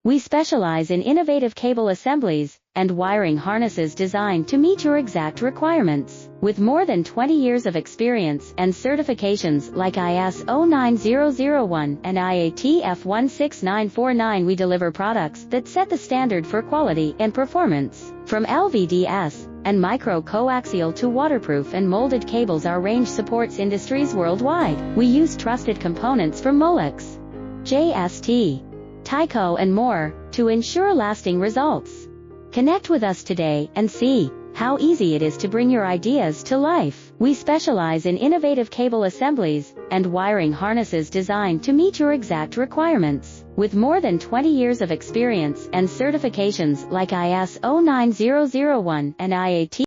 We specialize in innovative cable assemblies and wiring harnesses designed to meet your exact requirements. With more than 20 years of experience and certifications like ISO 9001 and IATF 16949, we deliver products that set the standard for quality and performance. From LVDS and micro-coaxial to waterproof and molded cables, our range supports industries worldwide. We use trusted components from Molex, JST, Tyco and more to ensure lasting results. Connect with us today and see how easy it is to bring your ideas to life. We specialize in innovative cable assemblies and wiring harnesses designed to meet your exact requirements. With more than 20 years of experience and certifications like ISO 9001 and IAT